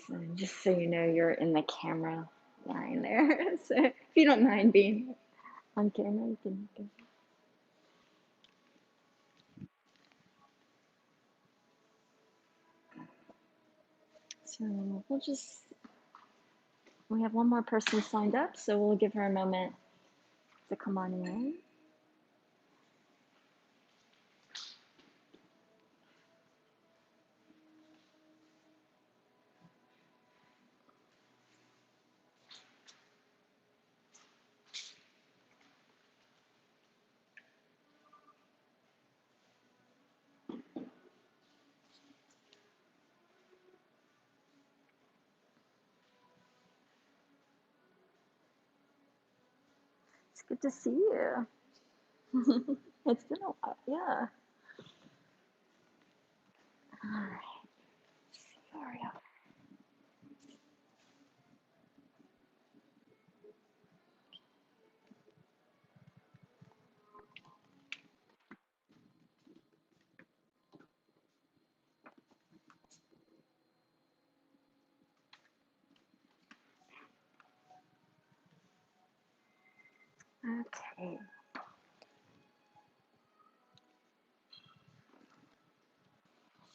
So just so you know, you're in the camera line there. So if you don't mind being on camera, you can go. So we have one more person signed up, so we'll give her a moment to come on in. It's good to see you. It's been a while, yeah. All right. Sorry. Okay.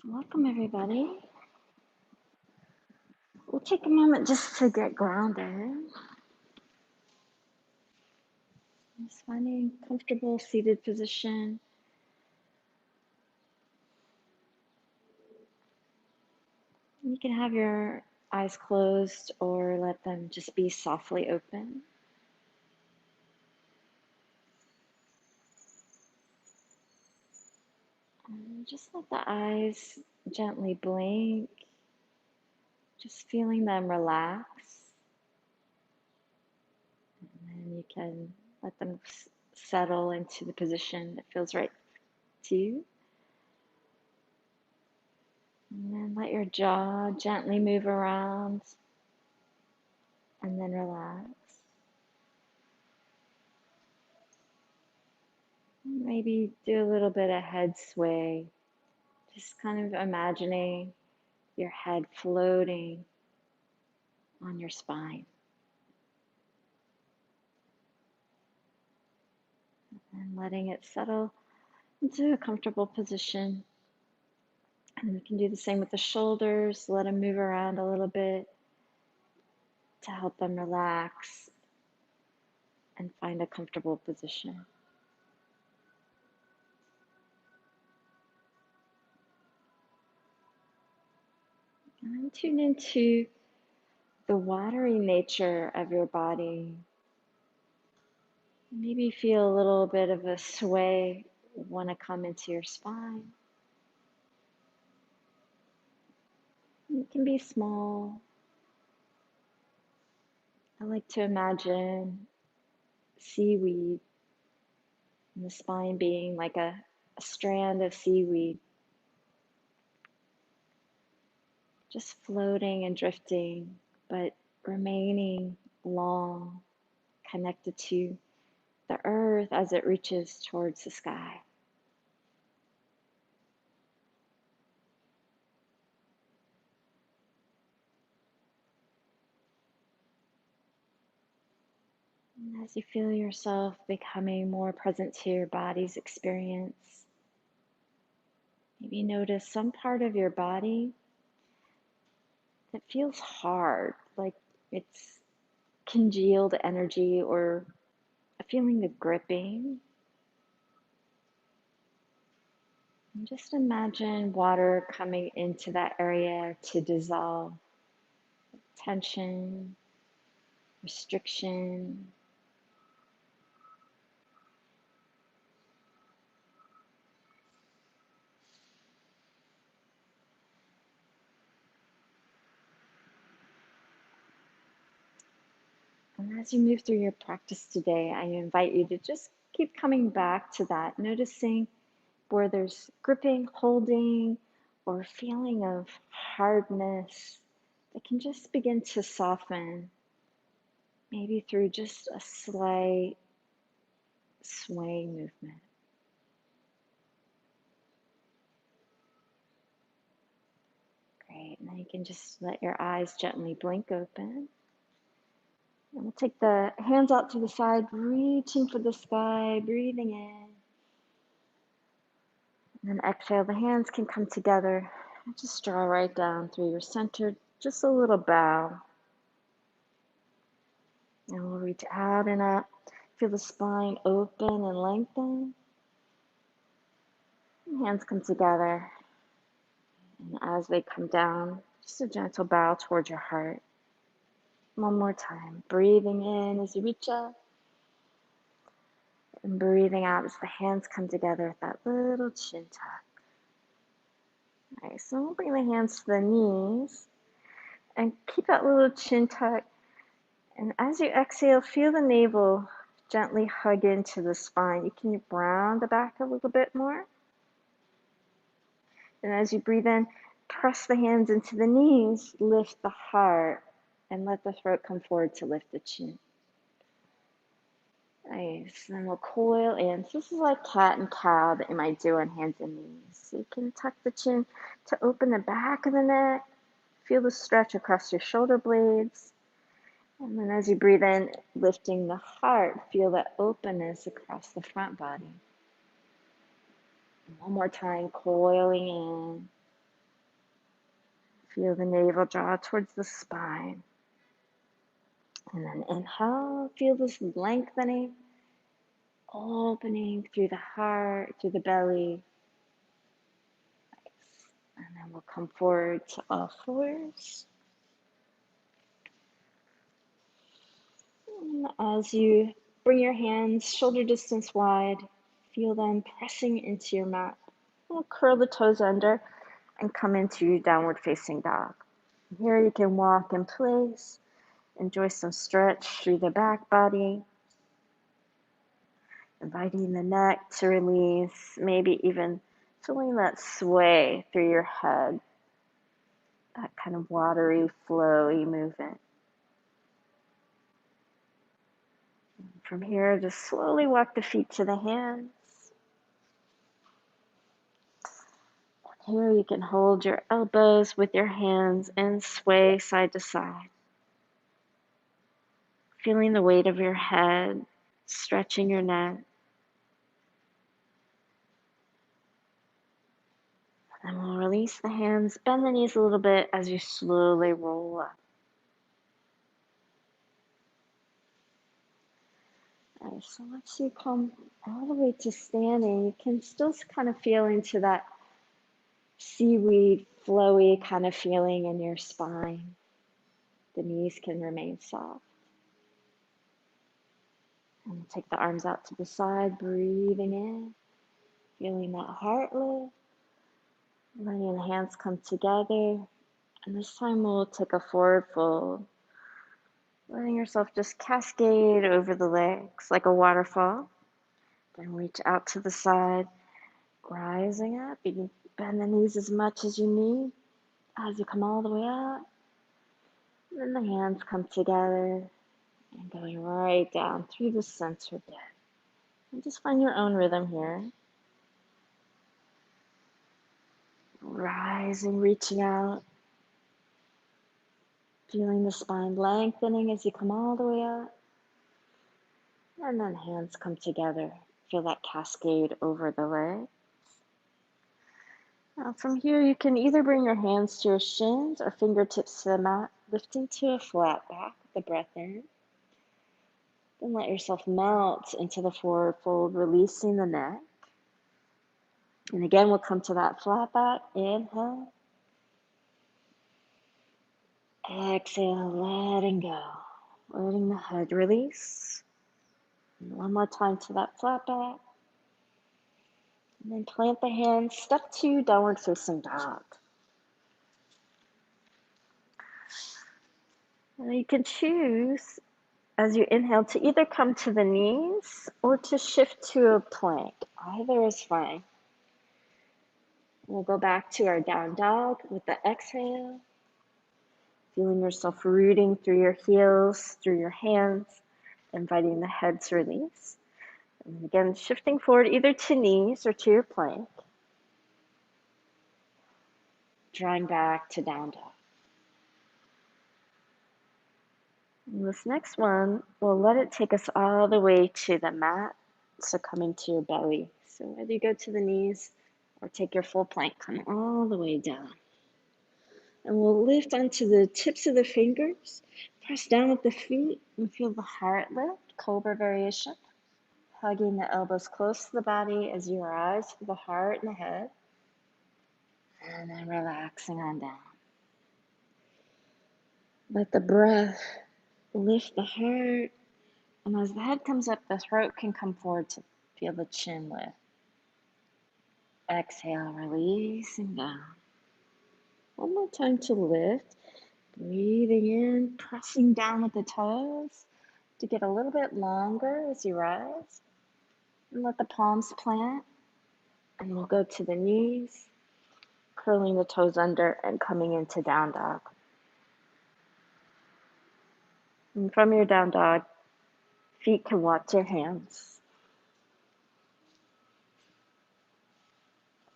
So welcome everybody. We'll take a moment just to get grounded. Just finding a comfortable seated position. You can have your eyes closed or let them just be softly open. And just let the eyes gently blink, just feeling them relax. And then you can let them settle into the position that feels right to you. And then let your jaw gently move around and then relax. Maybe do a little bit of head sway, just kind of imagining your head floating on your spine. And letting it settle into a comfortable position. And we can do the same with the shoulders, let them move around a little bit to help them relax and find a comfortable position. And then tune into the watery nature of your body. Maybe feel a little bit of a sway want to come into your spine. It can be small. I like to imagine seaweed and the spine being like a strand of seaweed, just floating and drifting, but remaining long, connected to the earth as it reaches towards the sky. And as you feel yourself becoming more present to your body's experience, maybe notice some part of your body that feels hard, like it's congealed energy or a feeling of gripping. And just imagine water coming into that area to dissolve tension, restriction. And as you move through your practice today, I invite you to just keep coming back to that, noticing where there's gripping, holding, or feeling of hardness that can just begin to soften, maybe through just a slight swaying movement. Great. Now you can just let your eyes gently blink open. And we'll take the hands out to the side, reaching for the sky, breathing in. And then exhale, the hands can come together. And just draw right down through your center, just a little bow. And we'll reach out and up. Feel the spine open and lengthen. And hands come together. And as they come down, just a gentle bow towards your heart. One more time. Breathing in as you reach up. And breathing out as the hands come together with that little chin tuck. Nice. So we'll bring the hands to the knees. And keep that little chin tuck. And as you exhale, feel the navel gently hug into the spine. You can round the back a little bit more. And as you breathe in, press the hands into the knees, lift the heart, and let the throat come forward to lift the chin. Nice. And we'll coil in. So this is like cat and cow that you might do on hands and knees. So you can tuck the chin to open the back of the neck. Feel the stretch across your shoulder blades. And then as you breathe in, lifting the heart, feel that openness across the front body. And one more time, coiling in. Feel the navel draw towards the spine. And then inhale, feel this lengthening, opening through the heart, through the belly. Nice. And then we'll come forward to all fours. And as you bring your hands shoulder distance wide, feel them pressing into your mat. We'll curl the toes under and come into downward facing dog. Here you can walk in place, enjoy some stretch through the back body, inviting the neck to release, maybe even feeling that sway through your head, that kind of watery, flowy movement. From here, just slowly walk the feet to the hands. Here you can hold your elbows with your hands and sway side to side. Feeling the weight of your head, stretching your neck. And we'll release the hands, bend the knees a little bit as you slowly roll up. Right, so once you come all the way to standing, you can still kind of feel into that seaweed, flowy kind of feeling in your spine. The knees can remain soft. And we'll take the arms out to the side, breathing in, feeling that heart lift. Letting the hands come together. And this time we'll take a forward fold. Letting yourself just cascade over the legs like a waterfall. Then reach out to the side, rising up. You can bend the knees as much as you need as you come all the way up. Then the hands come together and going right down through the center dip. And just find your own rhythm here. Rising, reaching out. Feeling the spine lengthening as you come all the way up. And then hands come together. Feel that cascade over the legs. Now from here, you can either bring your hands to your shins or fingertips to the mat, lifting to a flat back with the breath in. Then let yourself melt into the forward fold, releasing the neck. And again, we'll come to that flat back. Inhale. Exhale, letting go. Letting the head release. And one more time to that flat back. And then plant the hands, step to downward facing dog. And you can choose as you inhale to either come to the knees or to shift to a plank. Either is fine. We'll go back to our down dog with the exhale. Feeling yourself rooting through your heels, through your hands, inviting the head to release. And again, shifting forward either to knees or to your plank. Drawing back to down dog. This next one, we'll let it take us all the way to the mat. So coming to your belly. So whether you go to the knees or take your full plank, come all the way down. And we'll lift onto the tips of the fingers, press down with the feet, and feel the heart lift, cobra variation. Hugging the elbows close to the body as you rise for the heart and the head. And then relaxing on down. Let the breath lift the heart. And as the head comes up, the throat can come forward to feel the chin lift. Exhale, releasing down. One more time to lift. Breathing in, pressing down with the toes to get a little bit longer as you rise. And let the palms plant. And we'll go to the knees, curling the toes under and coming into down dog. And from your down dog, feet can walk to your hands.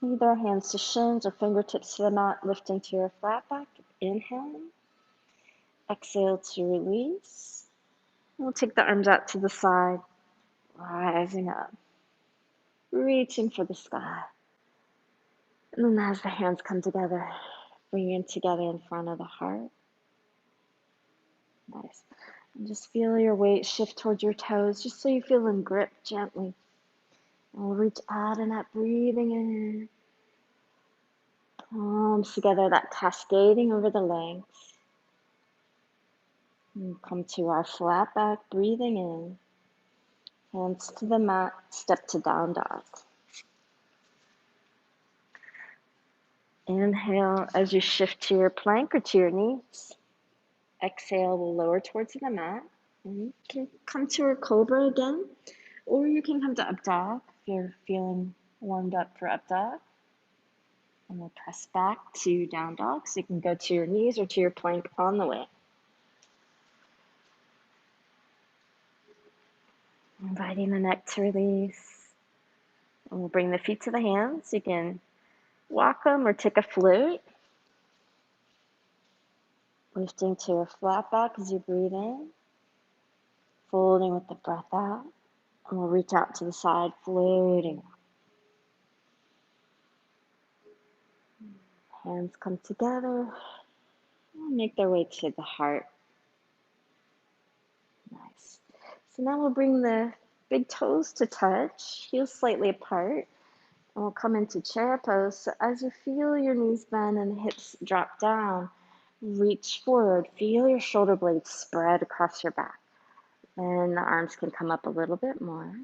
Either hands to shins or fingertips to the mat, lifting to your flat back. Inhale. Exhale to release. We'll take the arms out to the side, rising up, reaching for the sky. And then as the hands come together, bring them together in front of the heart. Nice. And just feel your weight shift towards your toes, just so you feel them grip gently. And we'll reach out and up, breathing in. Palms together, that cascading over the legs. And come to our flat back, breathing in. Hands to the mat, step to down dog. Inhale as you shift to your plank or to your knees. Exhale, we'll lower towards the mat. And you can come to a cobra again, or you can come to up dog if you're feeling warmed up for up dog. And we'll press back to down dog, so you can go to your knees or to your plank on the way. Inviting the neck to release. And we'll bring the feet to the hands. You can walk them or take a float. Lifting to a flat back as you breathe in. Folding with the breath out. And we'll reach out to the side, floating. Hands come together. And make their way to the heart. Nice. So now we'll bring the big toes to touch, heels slightly apart. And we'll come into chair pose. So as you feel your knees bend and the hips drop down, reach forward. Feel your shoulder blades spread across your back. And the arms can come up a little bit more.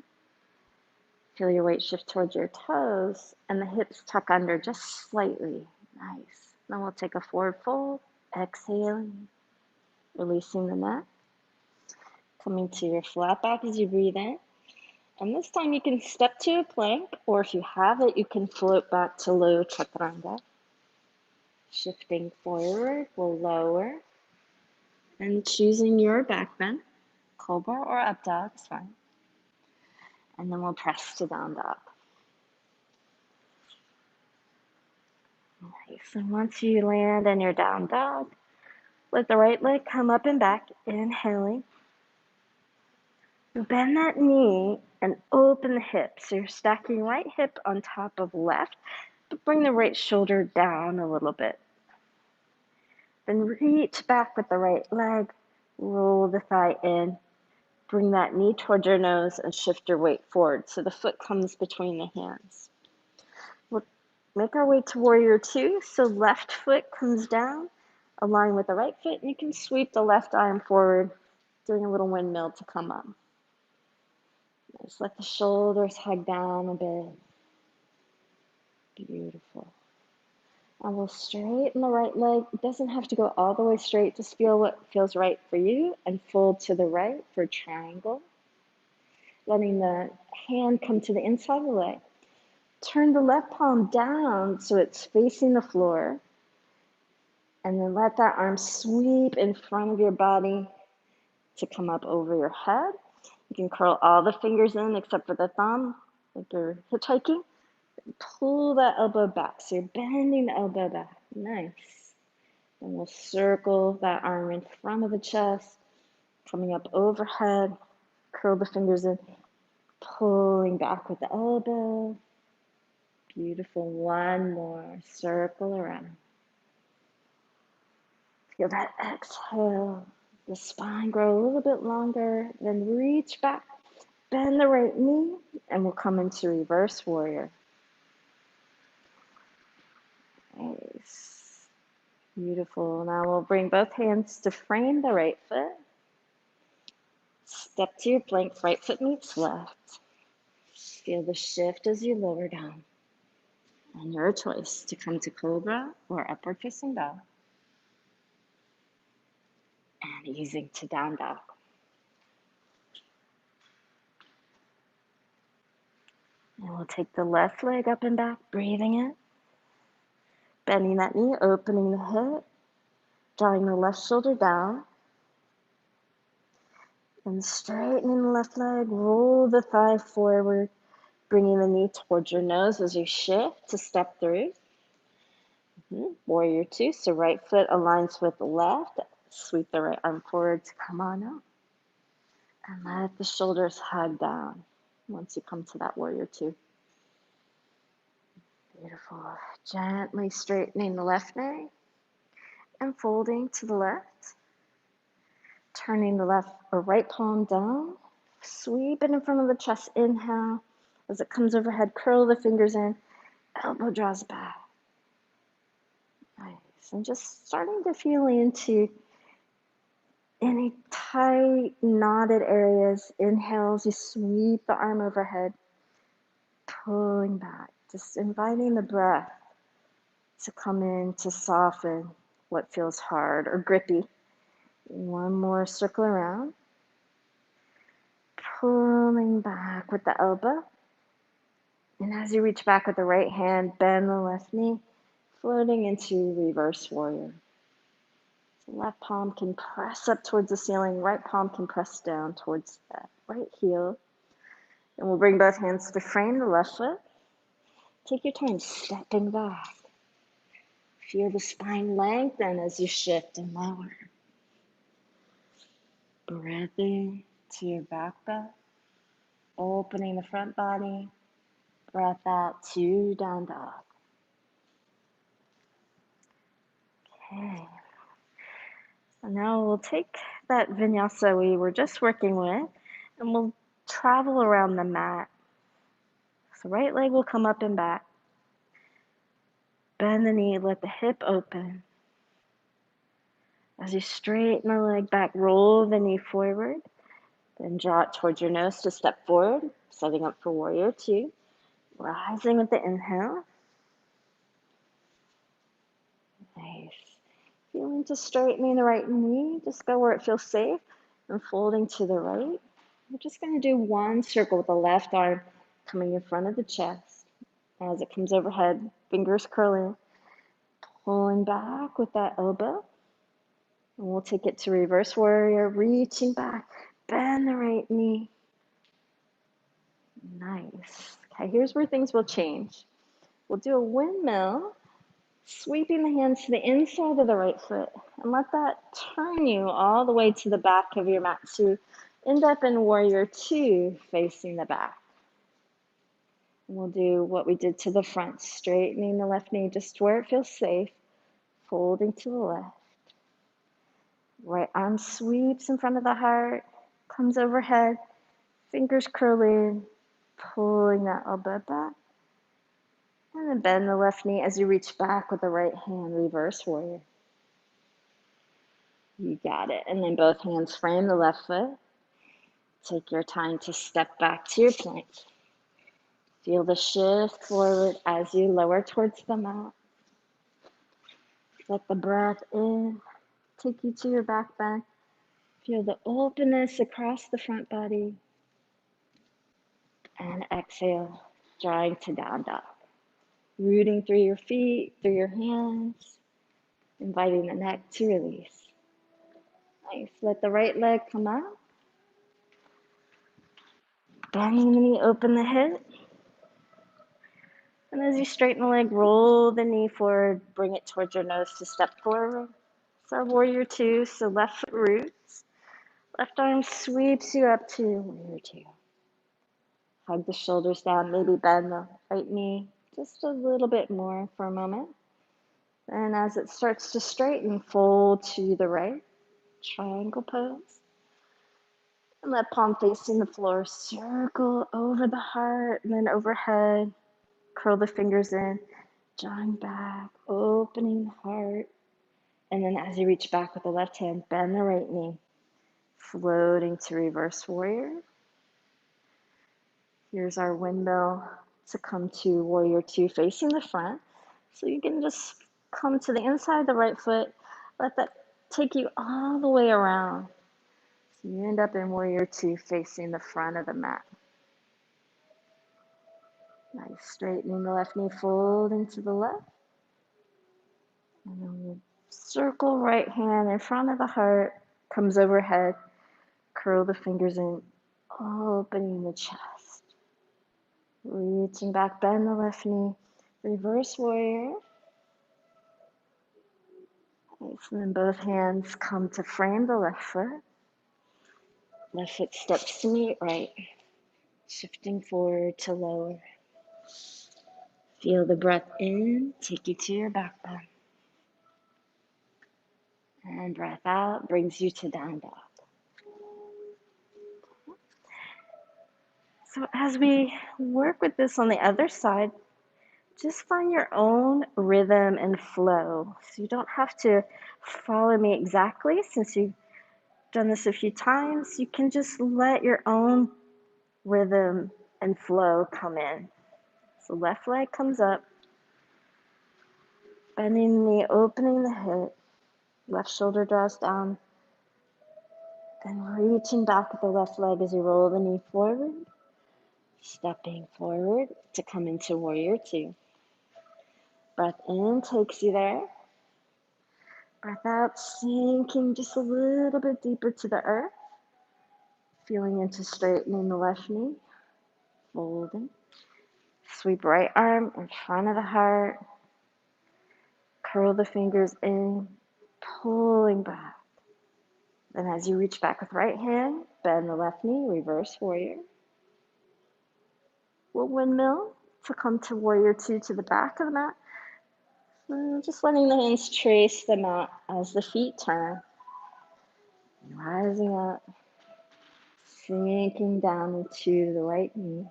Feel your weight shift towards your toes and the hips tuck under just slightly. Nice. Then we'll take a forward fold, exhaling, releasing the neck. Coming to your flat back as you breathe in. And this time you can step to a plank, or if you have it, you can float back to low chaturanga. Shifting forward, we'll lower. And choosing your back bend, cobra or up dog is fine. And then we'll press to down dog. Nice. And once you land in your down dog, let the right leg come up and back, inhaling. Bend that knee and open the hip. So you're stacking right hip on top of left, but bring the right shoulder down a little bit. Then reach back with the right leg, roll the thigh in, bring that knee towards your nose and shift your weight forward so the foot comes between the hands. We'll make our way to warrior two. So left foot comes down, align with the right foot, and you can sweep the left arm forward, doing a little windmill to come up. Just let the shoulders hug down a bit. Beautiful. And we'll straighten the right leg. It doesn't have to go all the way straight. Just feel what feels right for you and fold to the right for triangle. Letting the hand come to the inside of the leg. Turn the left palm down so it's facing the floor. And then let that arm sweep in front of your body to come up over your head. You can curl all the fingers in except for the thumb, like you're hitchhiking. Pull that elbow back. So you're bending the elbow back. Nice. And we'll circle that arm in front of the chest. Coming up overhead, curl the fingers in, pulling back with the elbow. Beautiful. One more. Circle around. Feel that exhale. The spine grow a little bit longer. Then reach back. Bend the right knee. And we'll come into reverse warrior. Nice. Beautiful. Now we'll bring both hands to frame the right foot. Step to your plank. Right foot meets left. Feel the shift as you lower down. And your choice to come to cobra or upward facing dog. And easing to down dog. And we'll take the left leg up and back, breathing in. Bending that knee, opening the hip. Drawing the left shoulder down. And straightening the left leg, roll the thigh forward. Bringing the knee towards your nose as you shift to step through. Warrior two, so right foot aligns with the left. Sweep the right arm forward to come on up. And let the shoulders hug down once you come to that warrior two. Beautiful. Gently straightening the left knee and folding to the left. Turning the left or right palm down. Sweep it in front of the chest. Inhale. As it comes overhead, curl the fingers in. Elbow draws back. Nice. And just starting to feel into any tight, knotted areas. Inhales, you sweep the arm overhead. Pulling back. Just inviting the breath to come in to soften what feels hard or grippy. One more circle around. Pulling back with the elbow. And as you reach back with the right hand, bend the left knee, floating into reverse warrior. So left palm can press up towards the ceiling, right palm can press down towards that right heel. And we'll bring both hands to frame the left foot. Take your time stepping back. Feel the spine lengthen as you shift and lower. Breath in to your back bend, opening the front body. Breath out to down dog. Okay. So now we'll take that vinyasa we were just working with and we'll travel around the mat. So right leg will come up and back. Bend the knee, let the hip open. As you straighten the leg back, roll the knee forward. Then draw it towards your nose to step forward, setting up for warrior two. Rising with the inhale. Nice. Feeling to straightening the right knee. Just go where it feels safe. And folding to the right. We're just going to do one circle with the left arm coming in front of the chest. As it comes overhead, fingers curling. Pulling back with that elbow. And we'll take it to reverse warrior, reaching back. Bend the right knee. Nice. Okay, here's where things will change. We'll do a windmill, sweeping the hands to the inside of the right foot, and let that turn you all the way to the back of your mat. So end up in warrior two, facing the back. And we'll do what we did to the front, straightening the left knee just where it feels safe, folding to the left. Right arm sweeps in front of the heart, comes overhead, fingers curling, pulling that elbow back. And then bend the left knee as you reach back with the right hand, reverse warrior. You got it. And then both hands frame the left foot. Take your time to step back to your plank. Feel the shift forward as you lower towards the mat. Let the breath in take you to your back bend. Feel the openness across the front body. And exhale, drawing to down dog. Rooting through your feet, through your hands, inviting the neck to release. Nice. Let the right leg come out. Bending the knee, open the hip. And as you straighten the leg, roll the knee forward, bring it towards your nose to step forward. So warrior two, so left foot roots. Left arm sweeps you up to warrior two. Hug the shoulders down, maybe bend the right knee just a little bit more for a moment. And as it starts to straighten, fold to the right, triangle pose. And left palm facing the floor, circle over the heart and then overhead. Curl the fingers in, drawing back, opening the heart. And then as you reach back with the left hand, bend the right knee, floating to reverse warrior. Here's our windmill to come to warrior two facing the front. So you can just come to the inside of the right foot, let that take you all the way around. So you end up in warrior two facing the front of the mat. Nice, straightening the left knee, fold into the left. And then we circle right hand in front of the heart, comes overhead, curl the fingers in, opening the chest. Reaching back, bend the left knee, reverse warrior. Nice, and then both hands come to frame the left foot. Left foot steps to meet right, shifting forward to lower. Feel the breath in, take you to your back bend. And breath out brings you to down dog. So as we work with this on the other side, just find your own rhythm and flow. So you don't have to follow me exactly since you've done this a few times. You can just let your own rhythm and flow come in. So left leg comes up, bending the knee, opening the hip, left shoulder draws down, and reaching back with the left leg as you roll the knee forward, stepping forward to come into warrior two. Breath in takes you there. Breath out, sinking just a little bit deeper to the earth. Feeling into straightening the left knee, folding. Sweep right arm in front of the heart. Curl the fingers in, pulling back. Then as you reach back with right hand, bend the left knee, reverse warrior. We'll windmill to come to warrior two to the back of the mat. And just letting the hands trace the mat as the feet turn. Rising up, sinking down into the right knee.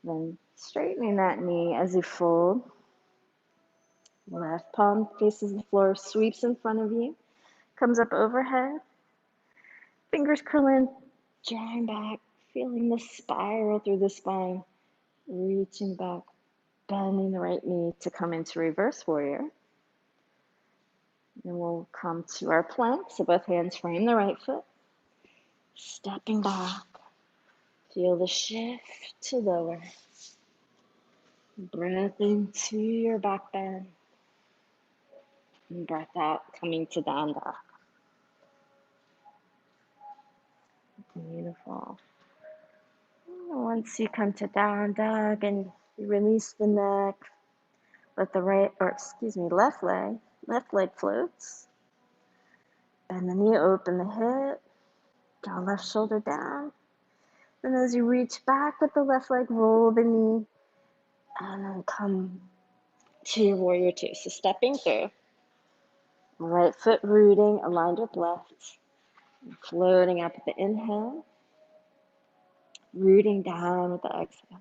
Then straightening that knee as you fold. Left palm faces the floor, sweeps in front of you, comes up overhead. Fingers curl in, drawing back, feeling the spiral through the spine. Reaching back, bending the right knee to come into reverse warrior. Then we'll come to our plank, so both hands frame the right foot. Stepping back, feel the shift to lower. Breath into your back bend. And breath out, coming to down dog. Beautiful. Once you come to down dog and you release the neck, let the left leg floats. Bend the knee, open the hip, draw left shoulder down. Then as you reach back with the left leg, roll the knee, and then come to your warrior two. So stepping through, right foot rooting, aligned with left, floating up with the inhale, rooting down with the exhale.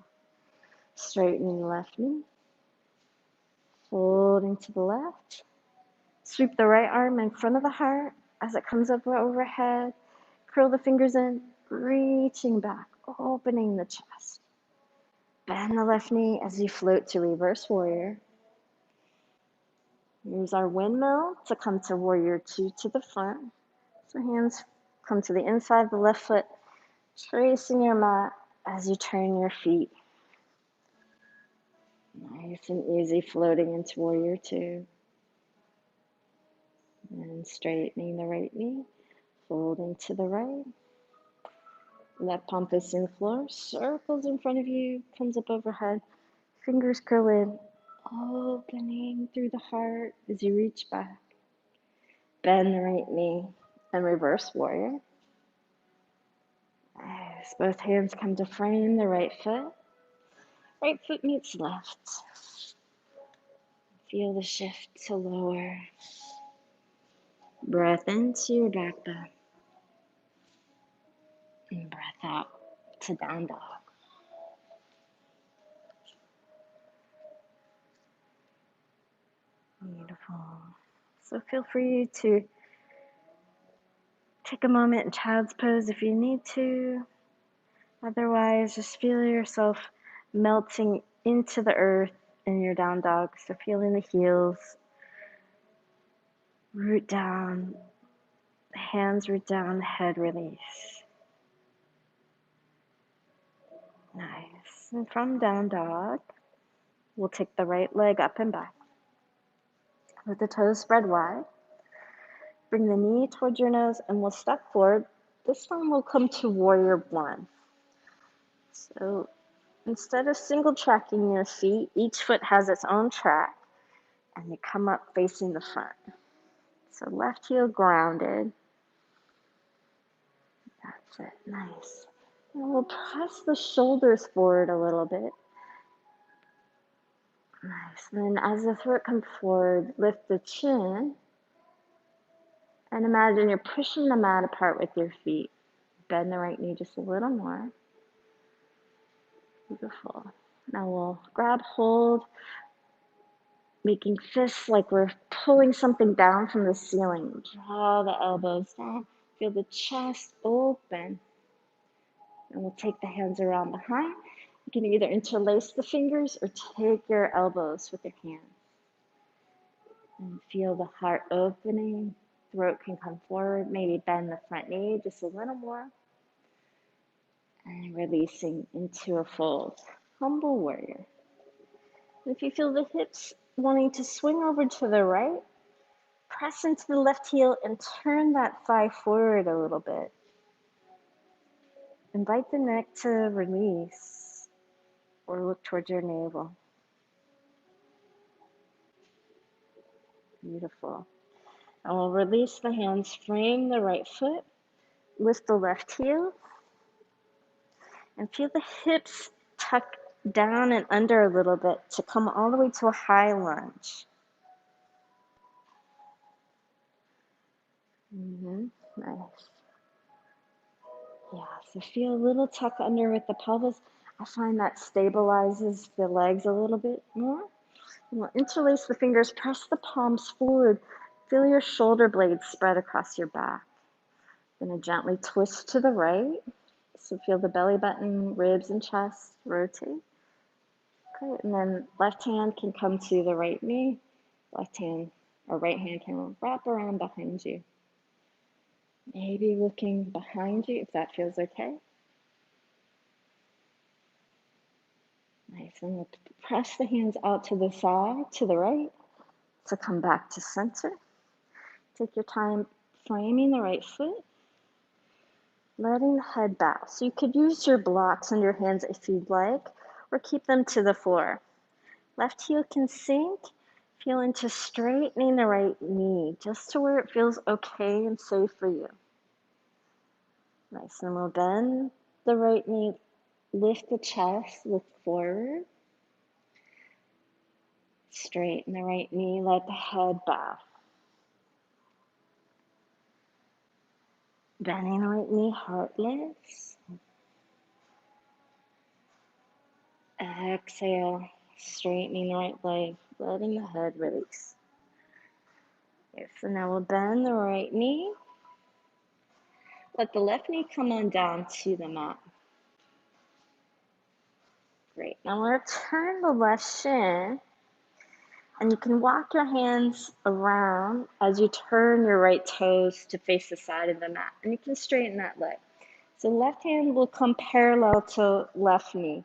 Straightening the left knee, folding to the left. Sweep the right arm in front of the heart as it comes up overhead. Curl the fingers in, reaching back, opening the chest. Bend the left knee as you float to reverse warrior. Use our windmill to come to warrior two to the front. So hands come to the inside of the left foot, tracing your mat as you turn your feet. Nice and easy, floating into warrior two. And straightening the right knee, folding to the right. Left palm facing the floor, circles in front of you, comes up overhead. Fingers curl in, opening through the heart as you reach back. Bend the right knee, And reverse warrior. Nice. Both hands come to frame the right foot. Right foot meets left. Feel the shift to lower. Breath into your back bend. And breath out to down dog. Beautiful. So feel free to take a moment in child's pose if you need to. Otherwise, just feel yourself melting into the earth in your down dog. So feeling the heels root down, the hands root down, the head release. Nice. And from down dog, we'll take the right leg up and back with the toes spread wide. Bring the knee towards your nose and we'll step forward. This one will come to warrior one. So instead of single tracking your feet, each foot has its own track and you come up facing the front. So left heel grounded. That's it, nice. And we'll press the shoulders forward a little bit. Nice, and then as the throat comes forward, lift the chin. And imagine you're pushing the mat apart with your feet. Bend the right knee just a little more. Beautiful. Now we'll grab hold, making fists like we're pulling something down from the ceiling. Draw the elbows down. Feel the chest open. And we'll take the hands around behind. You can either interlace the fingers or take your elbows with your hands. And feel the heart opening. Throat can come forward. Maybe bend the front knee just a little more. And releasing into a fold. Humble warrior. If you feel the hips wanting to swing over to the right, press into the left heel and turn that thigh forward a little bit. Invite the neck to release or look towards your navel. Beautiful. And we'll release the hands, frame the right foot, lift the left heel, and feel the hips tuck down and under a little bit to come all the way to a high lunge. Nice. Yeah, so feel a little tuck under with the pelvis. I find that stabilizes the legs a little bit more. And we'll interlace the fingers, press the palms forward. Feel your shoulder blades spread across your back. Gonna gently twist to the right. So feel the belly button, ribs, and chest rotate. Great, and then left hand can come to the right knee. Left hand or right hand can wrap around behind you. Maybe looking behind you if that feels okay. Nice, and we'll press the hands out to the side, to the right, to come back to center. Take your time framing the right foot, letting the head bow. So you could use your blocks in your hands if you'd like, or keep them to the floor. Left heel can sink, feel into straightening the right knee, just to where it feels okay and safe for you. Nice, and we'll bend the right knee, lift the chest, look forward. Straighten the right knee, let the head bow. Bending the right knee, heartless. Exhale, straightening the right leg, letting the head release. Okay, so now we'll bend the right knee. Let the left knee come on down to the mat. Great. Now we're going to turn the left shin, and you can walk your hands around as you turn your right toes to face the side of the mat, and you can straighten that leg. So left hand will come parallel to left knee.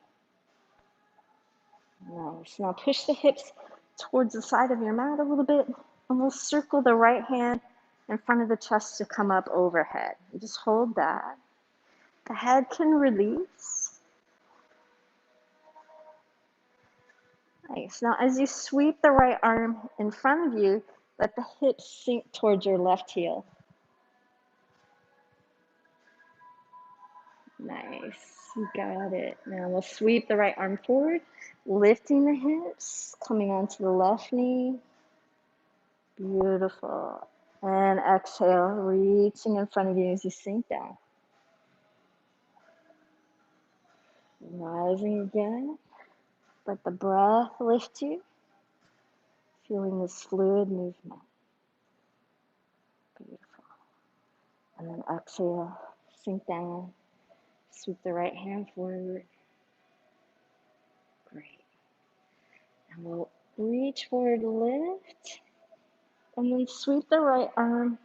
Nice. Now push the hips towards the side of your mat a little bit, and we'll circle the right hand in front of the chest to come up overhead. And just hold that. The head can release. Nice. Now as you sweep the right arm in front of you, let the hips sink towards your left heel. You got it. Now we'll sweep the right arm forward, lifting the hips, coming onto the left knee. Beautiful. And exhale, reaching in front of you as you sink down. Rising again. Let the breath lift you, feeling this fluid movement. Beautiful. And then exhale, sink down, sweep the right hand forward. Great. And we'll reach forward, lift, and then sweep the right arm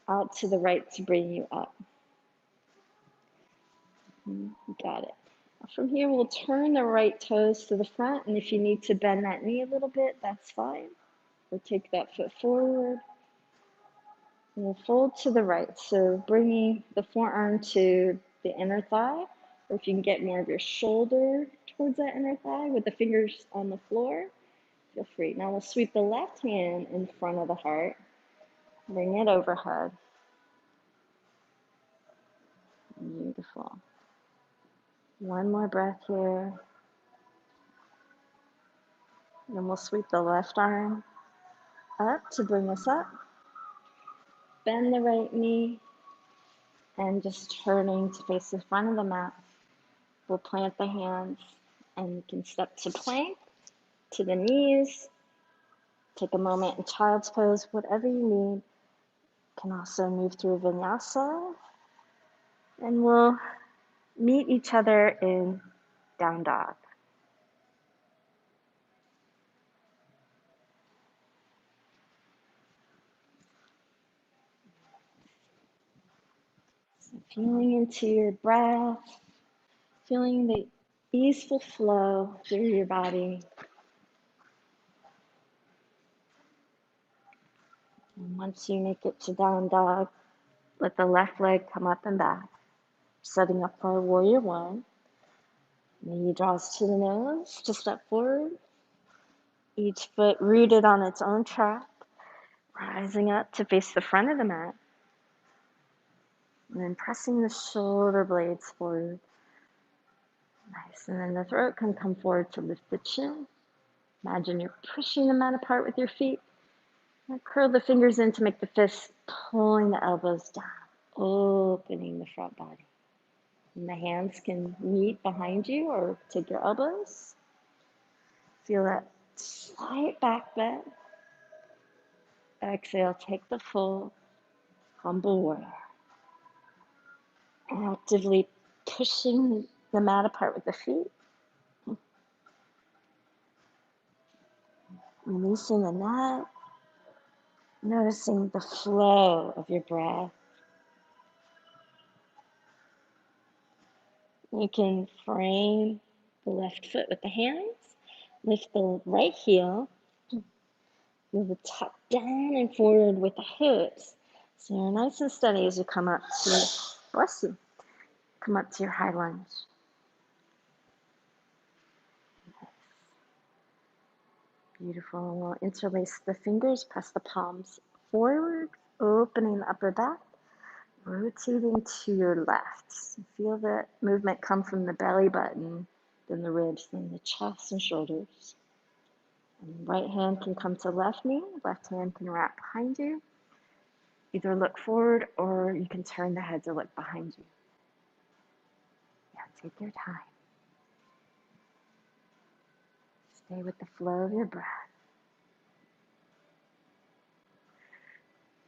out to the right to bring you up. Got it. From here, we'll turn the right toes to the front, and if you need to bend that knee a little bit, that's fine. Or take that foot forward. And we'll fold to the right, so bringing the forearm to the inner thigh, or if you can get more of your shoulder towards that inner thigh with the fingers on the floor, feel free. Now we'll sweep the left hand in front of the heart, bring it overhead. Beautiful. One more breath here. Then we'll sweep the left arm up to bring us up. Bend the right knee and just turning to face the front of the mat. We'll plant the hands and you can step to plank, to the knees. Take a moment in child's pose, whatever you need. You can also move through vinyasa. And we'll meet each other in down dog. So feeling into your breath, feeling the easeful flow through your body. And once you make it to down dog, let the left leg come up and back, setting up for warrior one. Knee draws to the nose to step forward. Each foot rooted on its own track, rising up to face the front of the mat. And then pressing the shoulder blades forward. Nice. And then the throat can come forward to lift the chin. Imagine you're pushing the mat apart with your feet. And curl the fingers in to make the fists, pulling the elbows down, opening the front body. And the hands can meet behind you or take your elbows. Feel that slight back bend. Exhale, take the full humble warrior. Actively pushing the mat apart with the feet. Releasing the neck. Noticing the flow of your breath. You can frame the left foot with the hands. Lift the right heel. Move the top down and forward with the hips. So you're nice and steady as you come up to, bless you, come up to your high lunge. Beautiful. And we'll interlace the fingers, press the palms forward, opening the upper back, rotating to your left. So feel the movement come from the belly button, then the ribs, then the chest and shoulders. And right hand can come to left knee, left hand can wrap behind you. Either look forward or you can turn the head to look behind you. Yeah, take your time. Stay with the flow of your breath.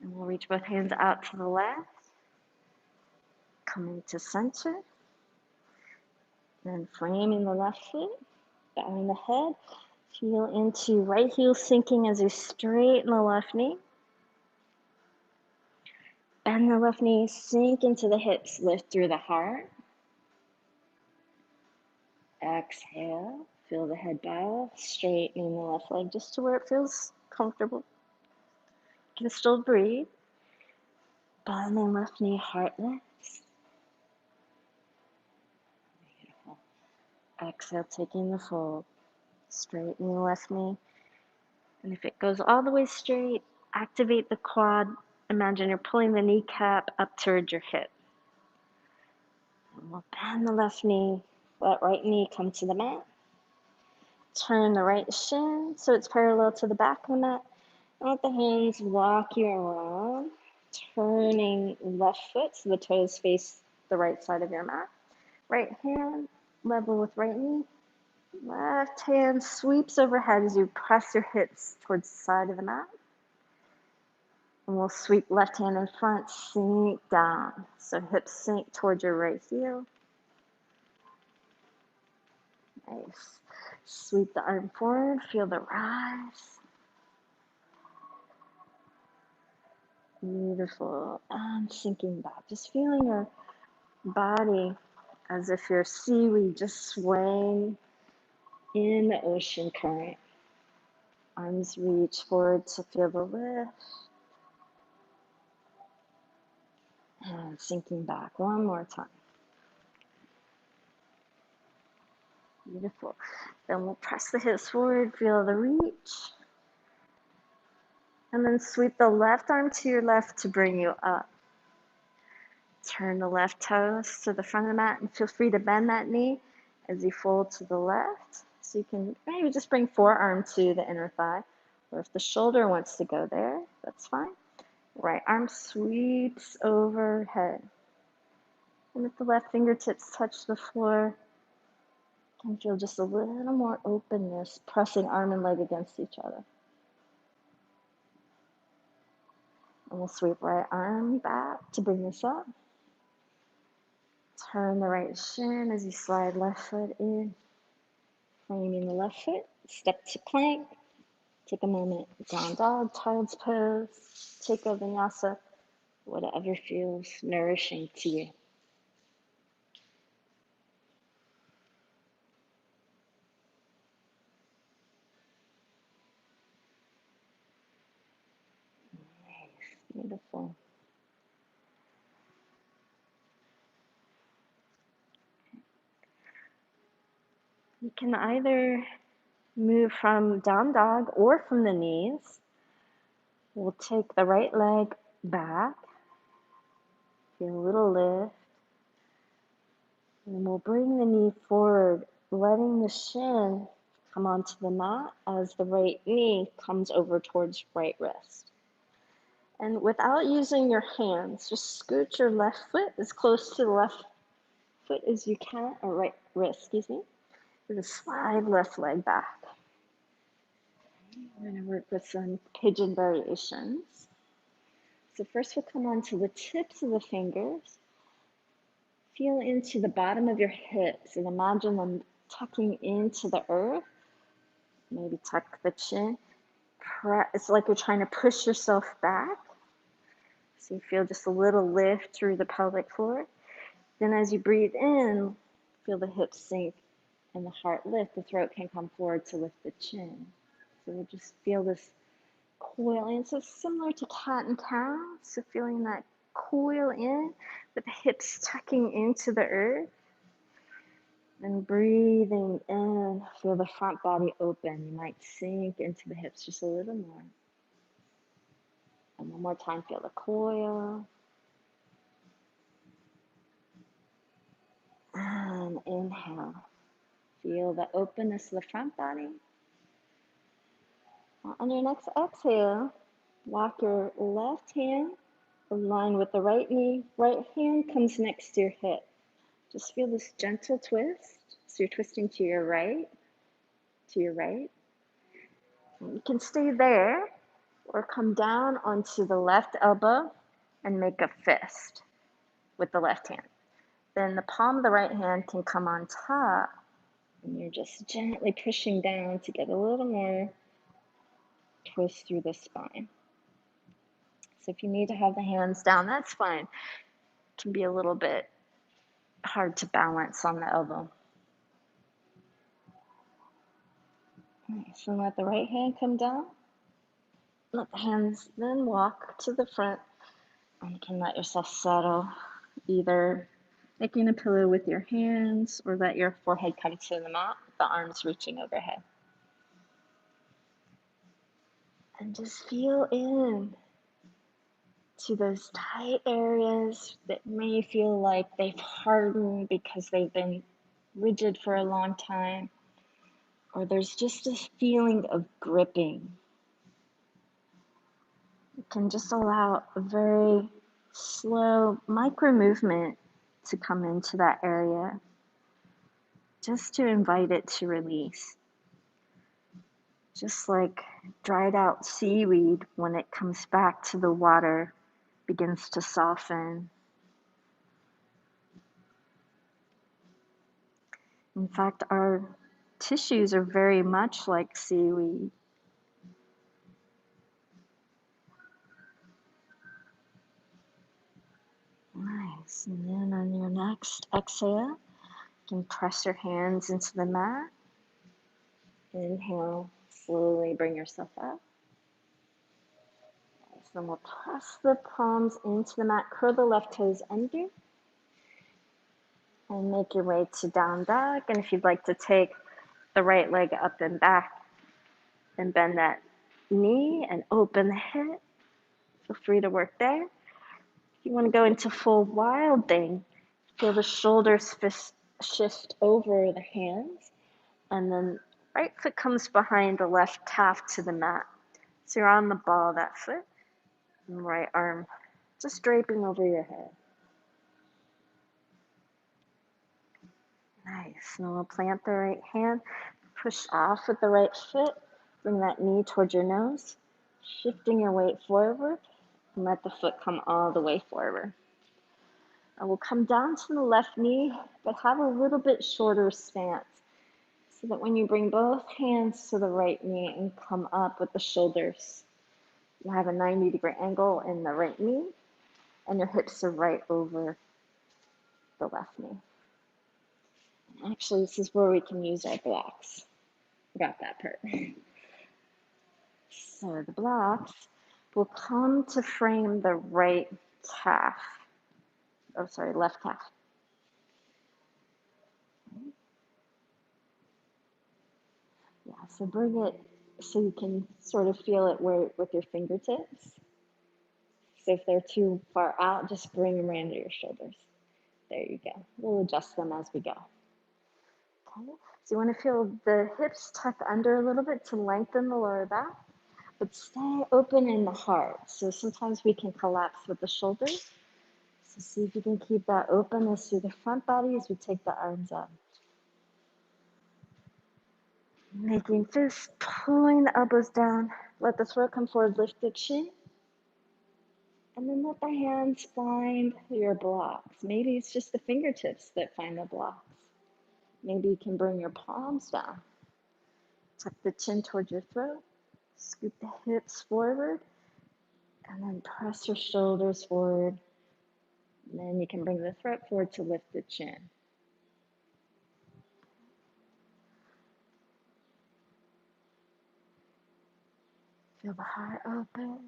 And we'll reach both hands out to the left. Coming to center. Then framing the left foot, bowing the head. Feel into right heel sinking as you straighten the left knee. Bend the left knee, sink into the hips, lift through the heart. Exhale, feel the head bow, straightening the left leg just to where it feels comfortable. You can still breathe. Bending left knee, heart lifts. Beautiful. Exhale, taking the fold. Straighten the left knee. And if it goes all the way straight, activate the quad. Imagine you're pulling the kneecap up towards your hip. And we'll bend the left knee, let right knee come to the mat. Turn the right shin so it's parallel to the back of the mat. And let the hands walk you around, turning left foot so the toes face the right side of your mat. Right hand level with right knee. Left hand sweeps overhead as you press your hips towards the side of the mat. And we'll sweep left hand in front, sink down. So hips sink towards your right heel. Nice. Sweep the arm forward, feel the rise. Beautiful. And sinking back. Just feeling your body as if you're seaweed just swaying in the ocean current. Arms reach forward to feel the lift. And sinking back one more time. Beautiful. Then we'll press the hips forward, feel the reach. And then sweep the left arm to your left to bring you up. Turn the left toes to the front of the mat and feel free to bend that knee as you fold to the left. So you can maybe just bring forearm to the inner thigh, or if the shoulder wants to go there, that's fine. Right arm sweeps overhead. And if the left fingertips touch the floor, you can feel just a little more openness, pressing arm and leg against each other. And we'll sweep right arm back to bring this up. Turn the right shin as you slide left foot in. Framing the left foot, step to plank. Take a moment, down dog, child's pose, take a vinyasa, whatever feels nourishing to you. Nice, beautiful. You can either move from down dog or from the knees. We'll take the right leg back, feel a little lift, and we'll bring the knee forward, letting the shin come onto the mat as the right knee comes over towards right wrist. And without using your hands, just scoot your left foot as close to the left foot as you can, or right wrist, excuse me. And slide left leg back. We're going to work with some pigeon variations. So first we'll come onto the tips of the fingers. Feel into the bottom of your hips and imagine them tucking into the earth. Maybe tuck the chin. It's like you're trying to push yourself back. So you feel just a little lift through the pelvic floor. Then as you breathe in, feel the hips sink and the heart lift. The throat can come forward to lift the chin. So we just feel this coil in. So similar to cat and cow. So feeling that coil in with the hips tucking into the earth. And breathing in, feel the front body open. You might sink into the hips just a little more. And one more time, feel the coil. And inhale. Feel the openness of the front body. On your next exhale, walk your left hand aligned with the right knee. Right hand comes next to your hip. Just feel this gentle twist. So you're twisting to your right, to your right. And you can stay there or come down onto the left elbow and make a fist with the left hand. Then the palm of the right hand can come on top, and you're just gently pushing down to get a little more twist through the spine. So if you need to have the hands down, that's fine. It can be a little bit hard to balance on the elbow. So let the right hand come down. Let the hands then walk to the front, and you can let yourself settle, either making a pillow with your hands or let your forehead come to the mat, the arms reaching overhead. And just feel in to those tight areas that may feel like they've hardened because they've been rigid for a long time, or there's just a feeling of gripping. You can just allow a very slow micro movement to come into that area, just to invite it to release. Just like dried out seaweed, when it comes back to the water, begins to soften. In fact, our tissues are very much like seaweed. Nice. And then on your next exhale, you can press your hands into the mat. Inhale, slowly bring yourself up. So then we'll press the palms into the mat, curl the left toes under, and make your way to down dog. And if you'd like to take the right leg up and back and bend that knee and open the hip, feel free to work there. If you want to go into full wild thing, feel the shoulders shift over the hands, and then right foot comes behind the left calf to the mat. So you're on the ball of that foot, and right arm just draping over your head. Nice. Now we'll plant the right hand, push off with the right foot, bring that knee towards your nose, shifting your weight forward, and let the foot come all the way forward. I will come down to the left knee, but have a little bit shorter stance, so that when you bring both hands to the right knee and come up with the shoulders, you have a 90-degree angle in the right knee, and your hips are right over the left knee. Actually, this is where we can use our blocks. Forgot that part. So the blocks will come to frame the right calf. Oh, sorry, left calf. Yeah, so bring it so you can sort of feel it with your fingertips. So if they're too far out, just bring them right under your shoulders. There you go. We'll adjust them as we go. Okay. So you want to feel the hips tuck under a little bit to lengthen the lower back, but stay open in the heart. So sometimes we can collapse with the shoulders. So see if you can keep that openness through the front body as we take the arms up. Making fists, pulling the elbows down. Let the throat come forward, lift the chin. And then let the hands find your blocks. Maybe it's just the fingertips that find the blocks. Maybe you can bring your palms down. Tuck the chin towards your throat. Scoop the hips forward. And then press your shoulders forward. And then you can bring the throat forward to lift the chin. Feel the heart open.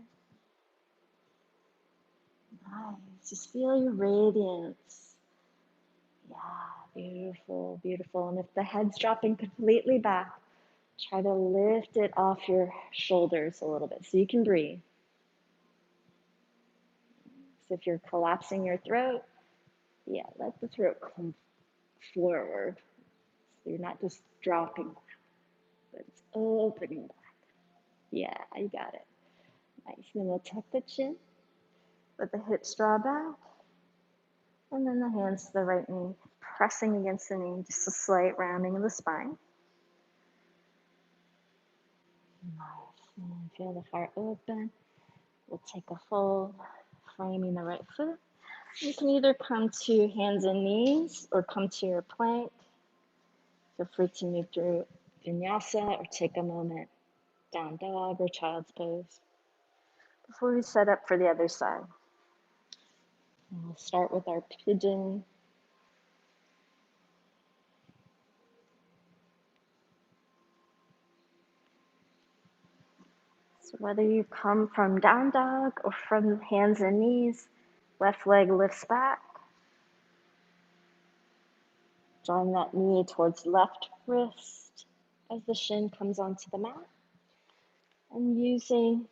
Nice. Just feel your radiance. Yeah, beautiful, beautiful. And if the head's dropping completely back, try to lift it off your shoulders a little bit so you can breathe. So if you're collapsing your throat, yeah, let the throat come forward. So you're not just dropping back, but it's opening back. Yeah, you got it. Nice. Then we'll tuck the chin, let the hips draw back, and then the hands to the right knee, pressing against the knee, just a slight rounding of the spine. Nice. And feel the heart open. We'll take a fold, framing the right foot. You can either come to hands and knees or come to your plank. Feel free to move through vinyasa or take a moment down dog or child's pose. Before we set up for the other side, we'll start with our pigeon. So whether you come from down dog or from hands and knees, left leg lifts back. Drawing that knee towards left wrist as the shin comes onto the mat. And using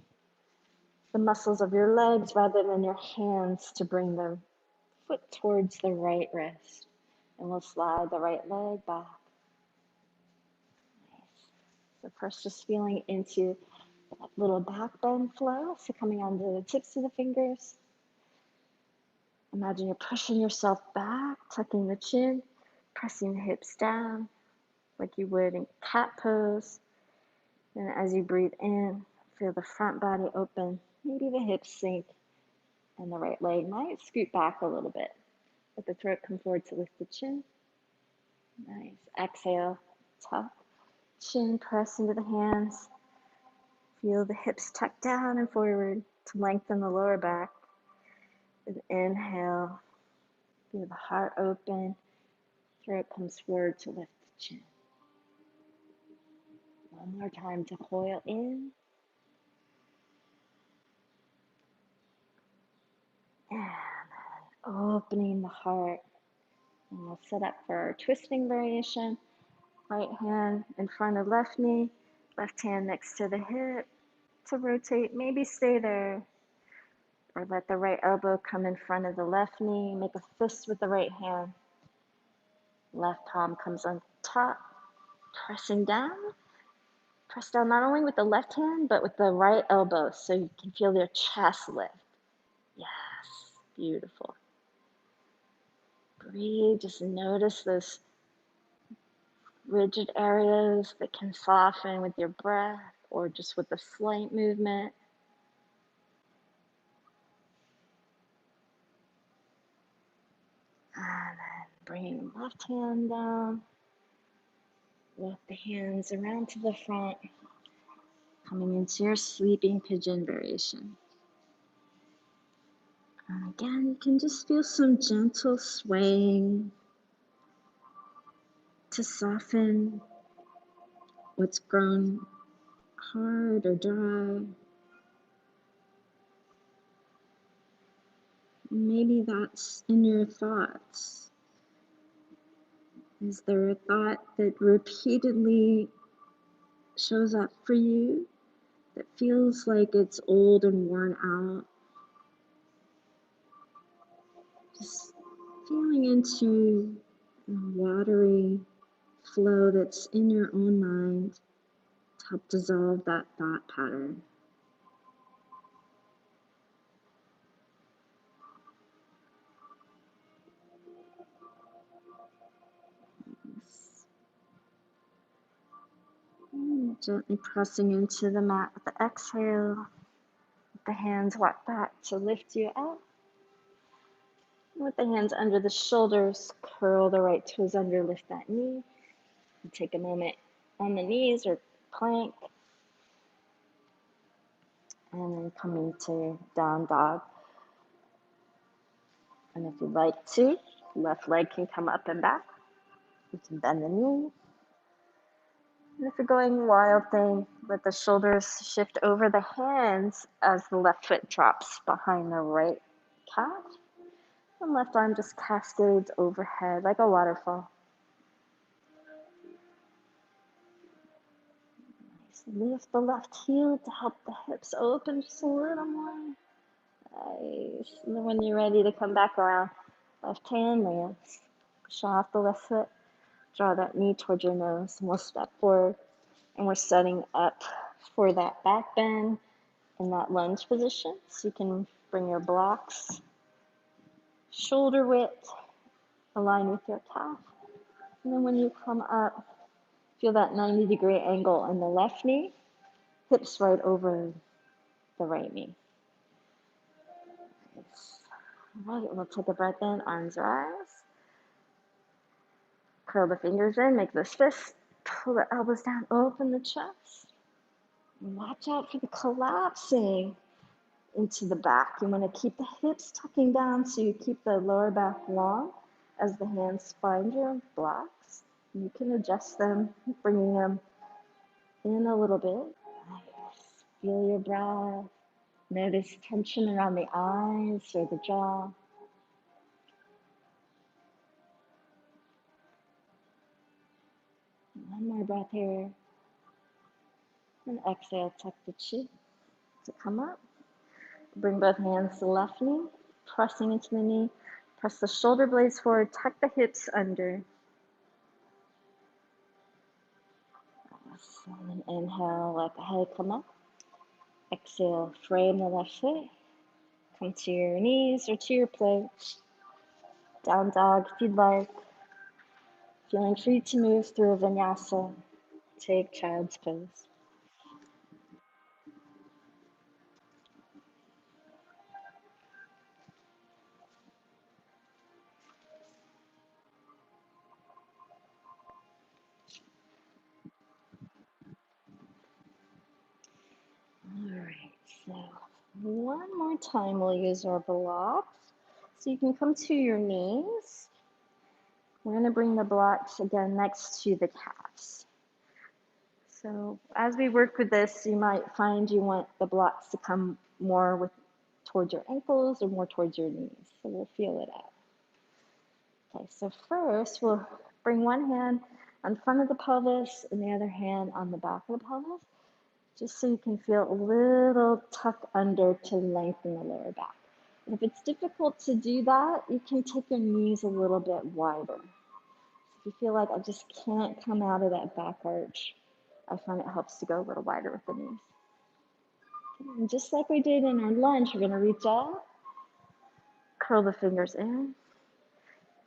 the muscles of your legs rather than your hands to bring the foot towards the right wrist. And we'll slide the right leg back. Nice. So first just feeling into that little back bend flow. So coming onto the tips of the fingers. Imagine you're pushing yourself back, tucking the chin, pressing the hips down like you would in cat pose. And as you breathe in, feel the front body open. Maybe the hips sink and the right leg might scoot back a little bit. Let the throat come forward to lift the chin. Nice. Exhale, tuck, chin press into the hands. Feel the hips tuck down and forward to lengthen the lower back. And inhale, feel the heart open. Throat comes forward to lift the chin. One more time to coil in. And opening the heart. And we'll set up for our twisting variation. Right hand in front of left knee, left hand next to the hip to rotate. Maybe stay there. Or let the right elbow come in front of the left knee. Make a fist with the right hand. Left palm comes on top, pressing down. Press down not only with the left hand, but with the right elbow so you can feel your chest lift. Yes, beautiful. Breathe, just notice those rigid areas that can soften with your breath or just with a slight movement. And then bring left hand down. Lift the hands around to the front, coming into your sleeping pigeon variation. And again, you can just feel some gentle swaying to soften what's grown hard or dry. Maybe that's in your thoughts. Is there a thought that repeatedly shows up for you that feels like it's old and worn out? Just feeling into the watery flow that's in your own mind to help dissolve that thought pattern. And gently pressing into the mat with the exhale. The hands walk back to lift you up. With the hands under the shoulders, curl the right toes under, lift that knee. And take a moment on the knees or plank. And then coming to down dog. And if you'd like to, left leg can come up and back. You can bend the knee. And if you're going wild thing, let the shoulders shift over the hands as the left foot drops behind the right calf. And left arm just cascades overhead like a waterfall. Nice. Lift the left heel to help the hips open just a little more. Nice. And then when you're ready to come back around, left hand lands. Push off the left foot. Draw that knee towards your nose. And we'll step forward. And we're setting up for that back bend in that lunge position. So you can bring your blocks shoulder width, align with your calf. And then when you come up, feel that 90-degree angle in the left knee, hips right over the right knee. Nice. All right, we'll take a breath in, arms rise. Curl the fingers in, make this fist, pull the elbows down, open the chest. And watch out for the collapsing into the back. You want to keep the hips tucking down so you keep the lower back long as the hands find your blocks. You can adjust them, bringing them in a little bit. Nice. Feel your breath. Notice tension around the eyes or the jaw. One more breath here. And exhale, tuck the chin to come up. Bring both hands to the left knee, pressing into the knee. Press the shoulder blades forward, tuck the hips under. And then inhale, let the head come up. Exhale, frame the left foot. Come to your knees or to your plank. Down dog if you'd like. Feeling free to move through a vinyasa. Take child's pose. All right, so one more time we'll use our blocks. So you can come to your knees. We're going to bring the blocks again next to the calves. So as we work with this, you might find you want the blocks to come more towards your ankles or more towards your knees. So we'll feel it out. Okay, so first we'll bring one hand on front of the pelvis and the other hand on the back of the pelvis, just so you can feel a little tuck under to lengthen the lower back. And if it's difficult to do that, you can take your knees a little bit wider. If you feel like I just can't come out of that back arch, I find it helps to go a little wider with the knees. And just like we did in our lunge, we're going to reach out, curl the fingers in,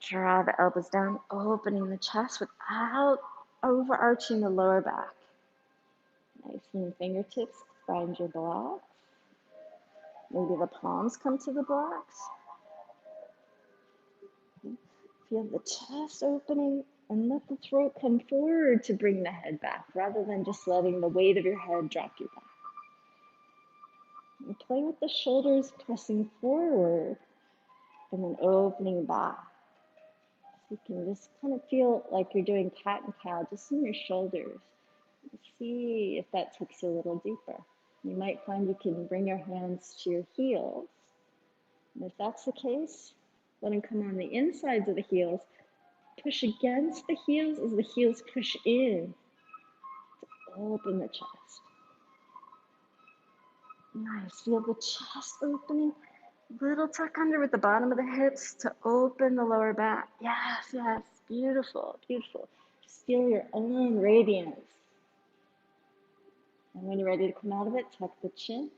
draw the elbows down, opening the chest without overarching the lower back. Nice and fingertips find your blocks. Maybe the palms come to the blocks. Feel the chest opening and let the throat come forward to bring the head back rather than just letting the weight of your head drop you back. And play with the shoulders pressing forward and then opening back. So you can just kind of feel like you're doing cat and cow just in your shoulders. See if that takes you a little deeper. You might find you can bring your hands to your heels. And if that's the case, let them come on the insides of the heels. Push against the heels as the heels push in to open the chest. Nice. Feel the chest opening. Little tuck under with the bottom of the hips to open the lower back. Yes, yes. Beautiful, beautiful. Just feel your own radiance. And when you're ready to come out of it, tuck the chin.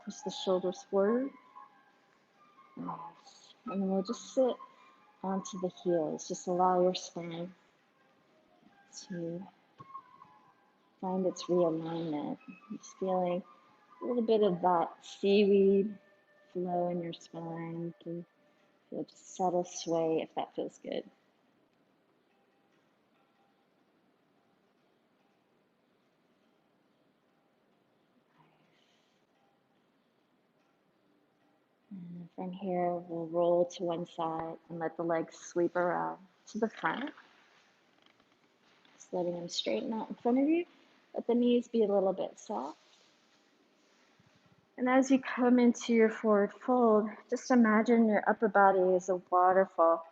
Push the shoulders forward. Nice. And then we'll just sit onto the heels. Just allow your spine to find its realignment. Just feeling a little bit of that seaweed flow in your spine. You can feel just subtle sway if that feels good. And from here, we'll roll to one side and let the legs sweep around to the front. Just letting them straighten out in front of you. Let the knees be a little bit soft. And as you come into your forward fold, just imagine your upper body is a waterfall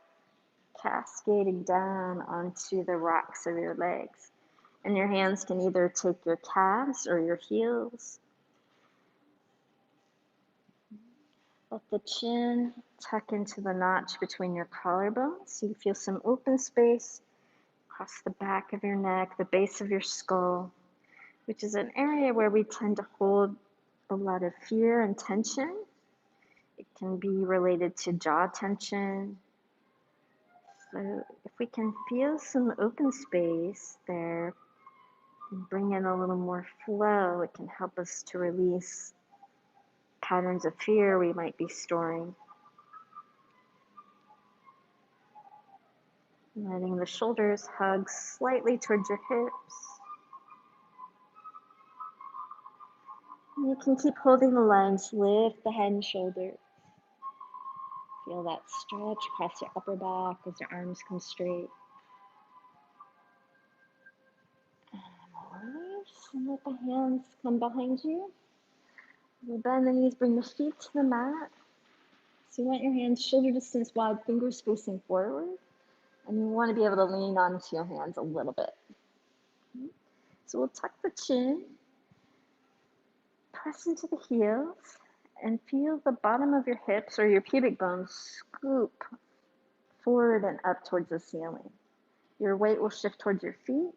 cascading down onto the rocks of your legs. And your hands can either take your calves or your heels. Let the chin tuck into the notch between your collarbones so you feel some open space across the back of your neck, the base of your skull, which is an area where we tend to hold a lot of fear and tension. It can be related to jaw tension. So if we can feel some open space there and bring in a little more flow, it can help us to release patterns of fear we might be storing. Letting the shoulders hug slightly towards your hips. And you can keep holding the lines, lift the head and shoulders. Feel that stretch across your upper back as your arms come straight. And release, and let the hands come behind you. We'll bend the knees, bring the feet to the mat. So you want your hands shoulder distance wide, fingers facing forward. And you want to be able to lean onto your hands a little bit. So we'll tuck the chin. press into the heels and feel the bottom of your hips or your pubic bones scoop forward and up towards the ceiling. Your weight will shift towards your feet,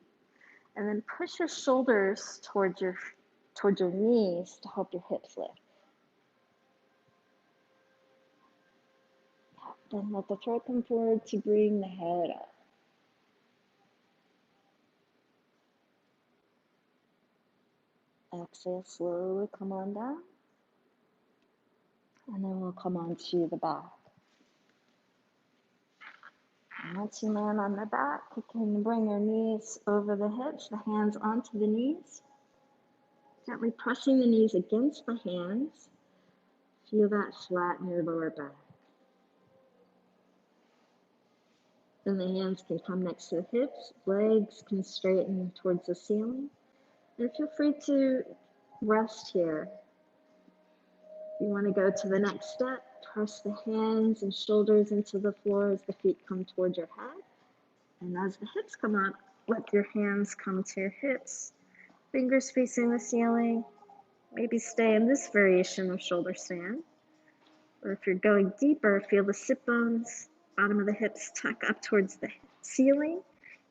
and then push your shoulders towards your knees to help your hips lift. Then let the throat come forward to bring the head up. Exhale, slowly come on down. And then we'll come on to the back. And once you land on the back, you can bring your knees over the hips, the hands onto the knees. Gently pressing the knees against the hands. Feel that flatten your lower back. Then the hands can come next to the hips, legs can straighten towards the ceiling. And feel free to rest here. You want to go to the next step, press the hands and shoulders into the floor as the feet come towards your head. And as the hips come up, let your hands come to your hips, fingers facing the ceiling. Maybe stay in this variation of shoulder stand. Or if you're going deeper, feel the sit bones, bottom of the hips tuck up towards the ceiling,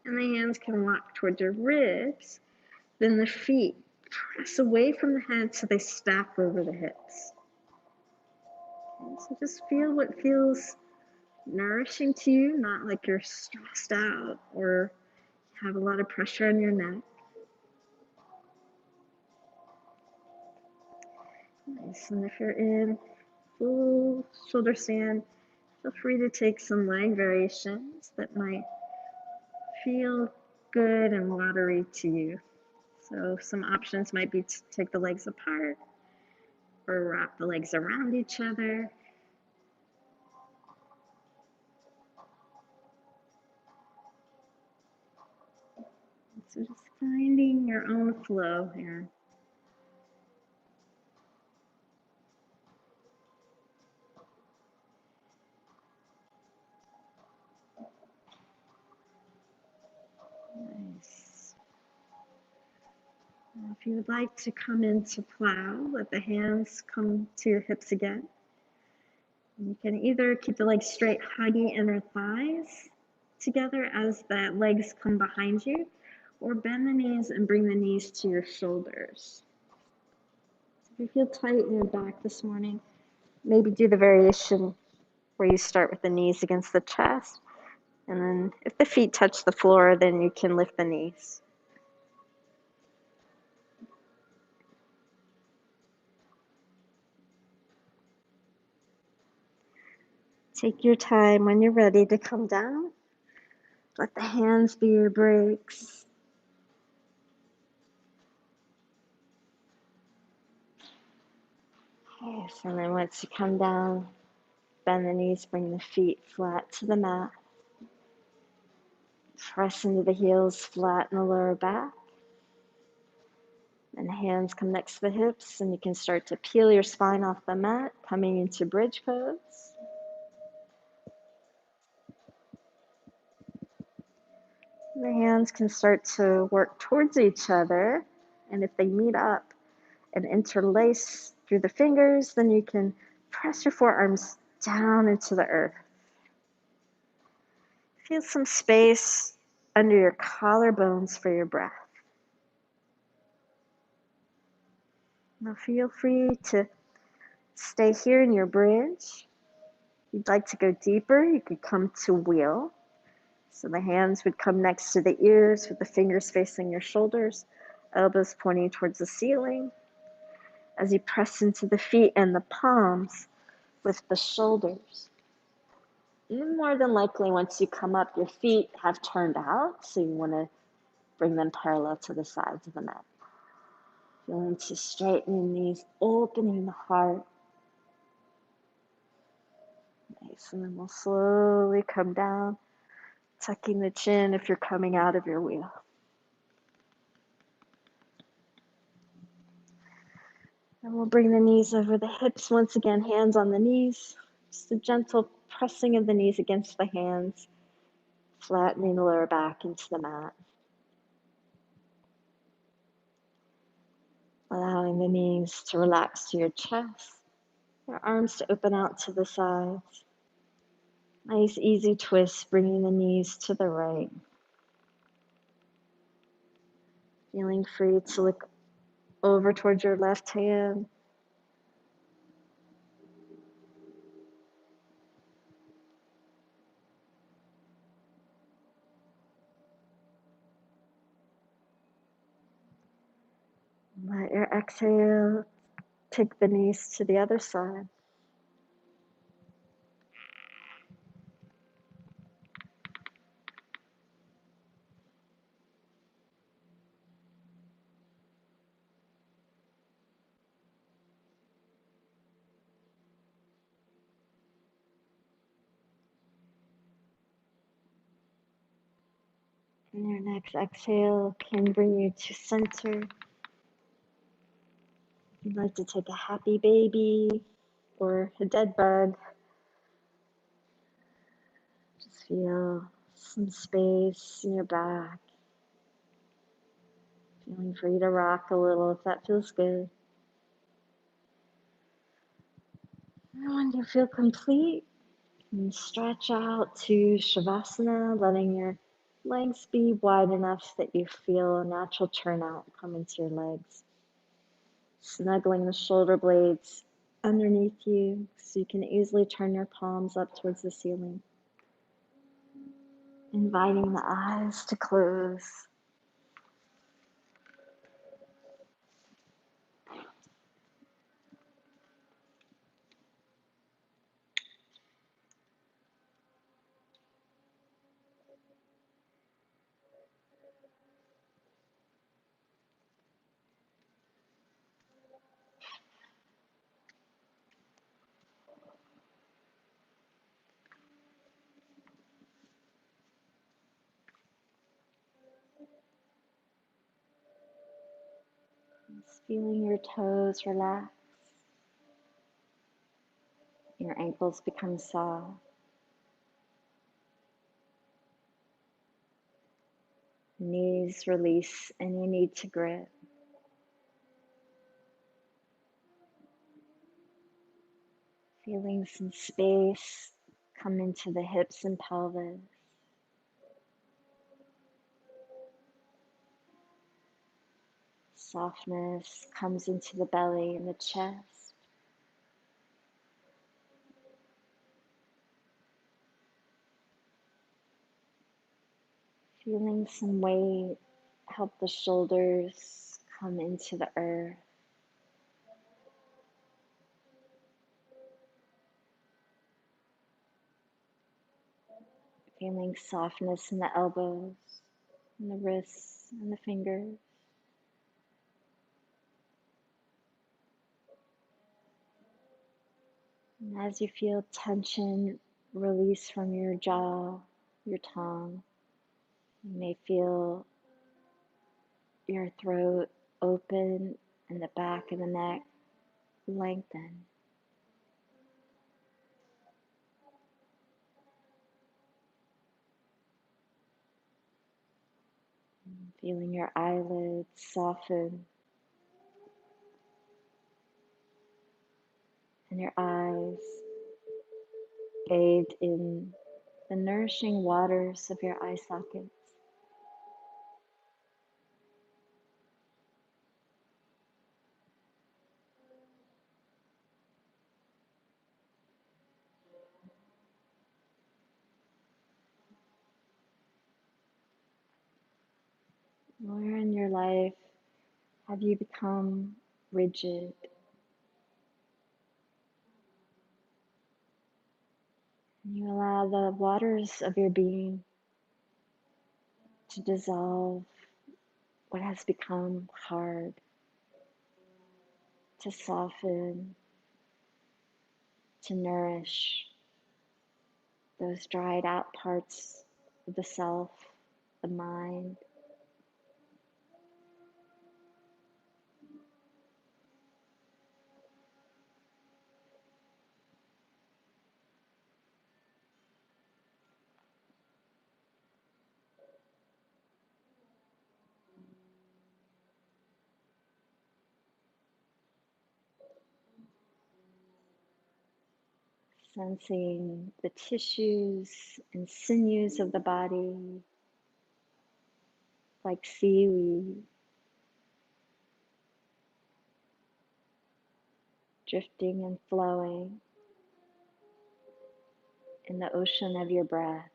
and the hands can walk towards your ribs. Then the feet press away from the head so they stack over the hips. Okay, so just feel what feels nourishing to you, not like you're stressed out or have a lot of pressure on your neck. Nice, and if you're in full shoulder stand, feel free to take some leg variations that might feel good and watery to you. So some options might be to take the legs apart or wrap the legs around each other. So just finding your own flow here. Nice. Now, if you would like to come into plow, let the hands come to your hips again. You can either keep the legs straight, hugging inner thighs together as the legs come behind you, or bend the knees and bring the knees to your shoulders. So if you feel tight in your back this morning, maybe do the variation where you start with the knees against the chest, and then if the feet touch the floor, then you can lift the knees. Take your time when you're ready to come down. Let the hands be your brakes. Yes, and then once you come down, bend the knees, bring the feet flat to the mat. Press into the heels, flatten the lower back. And hands come next to the hips, and you can start to peel your spine off the mat, coming into bridge pose. The hands can start to work towards each other, and if they meet up and interlace through the fingers, then you can press your forearms down into the earth. Feel some space under your collarbones for your breath. Now feel free to stay here in your bridge. If you'd like to go deeper, you could come to wheel. So the hands would come next to the ears with the fingers facing your shoulders, elbows pointing towards the ceiling. As you press into the feet and the palms with the shoulders. And more than likely, once you come up, your feet have turned out, so you want to bring them parallel to the sides of the mat. Feeling to straighten the knees, opening the heart. Nice, and then we'll slowly come down, tucking the chin if you're coming out of your wheel. And we'll bring the knees over the hips once again, hands on the knees. Just a gentle pressing of the knees against the hands, flattening the lower back into the mat. Allowing the knees to relax to your chest, your arms to open out to the sides. Nice easy twist, bringing the knees to the right. Feeling free to look over towards your left hand. Let your exhale take the knees to the other side. And your next exhale can bring you to center. You'd like to take a happy baby or a dead bug. Just feel some space in your back. Feeling free to rock a little if that feels good. And when you feel complete, and stretch out to Shavasana, letting your legs be wide enough that you feel a natural turnout come into your legs. Snuggling the shoulder blades underneath you so you can easily turn your palms up towards the ceiling. Inviting the eyes to close. Just feeling your toes relax. Your ankles become soft. Knees release any need to grip. Feeling some space come into the hips and pelvis. Softness comes into the belly and the chest. Feeling some weight help the shoulders come into the earth. Feeling softness in the elbows, and the wrists, and the fingers. And as you feel tension release from your jaw, your tongue, you may feel your throat open and the back of the neck lengthen. Feeling your eyelids soften and your eyes bathed in the nourishing waters of your eye sockets. Where in your life have you become rigid? And you allow the waters of your being to dissolve what has become hard, to soften, to nourish those dried out parts of the self, the mind. Sensing the tissues and sinews of the body like seaweed drifting and flowing in the ocean of your breath.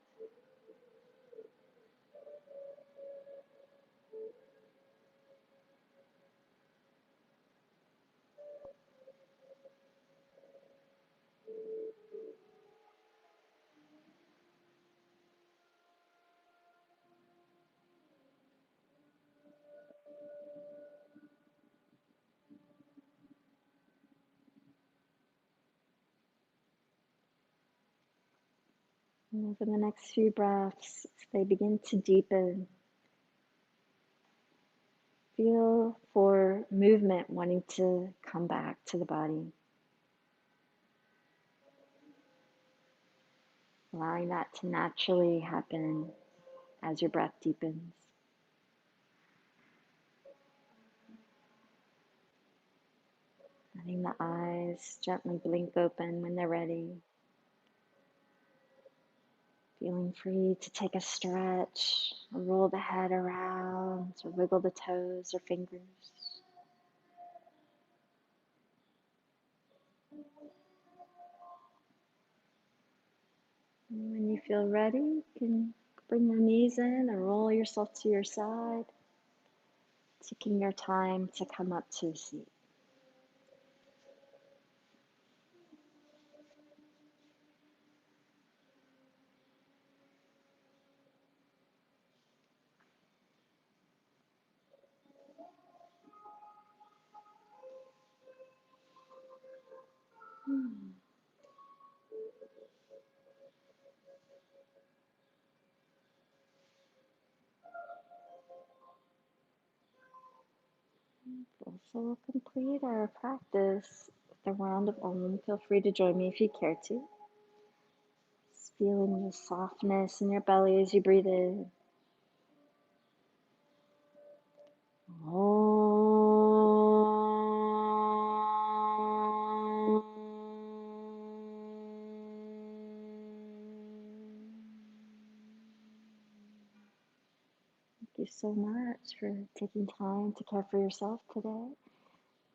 And over the next few breaths, as they begin to deepen, feel for movement wanting to come back to the body, allowing that to naturally happen as your breath deepens. Letting the eyes gently blink open when they're ready. Feeling free to take a stretch, or roll the head around, or wiggle the toes or fingers. And when you feel ready, you can bring your knees in or roll yourself to your side, taking your time to come up to a seat. So we'll complete our practice with a round of Om. Feel free to join me if you care to. Just feeling the softness in your belly as you breathe in. Thank you so much for taking time to care for yourself today.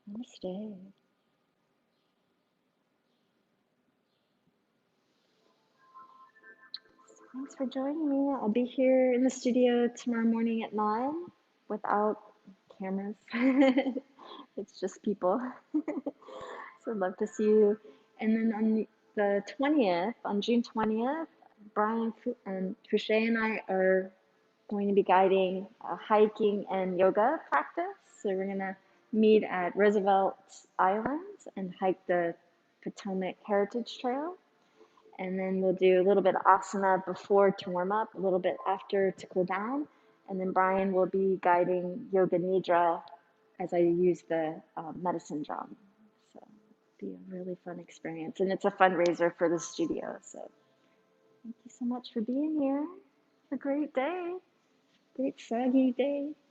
Namaste. Thanks for joining me. I'll be here in the studio tomorrow morning at 9 without cameras. It's just people. So I'd love to see you. And then on the 20th, on June 20th, Brian and Fouché and I are going to be guiding a hiking and yoga practice. So we're going to meet at Roosevelt Island and hike the Potomac Heritage Trail. And then we'll do a little bit of asana before to warm up, a little bit after to cool down. And then Brian will be guiding yoga nidra as I use the medicine drum. So it'll be a really fun experience. And it's a fundraiser for the studio. So thank you so much for being here. Have a great day. Great saggy day.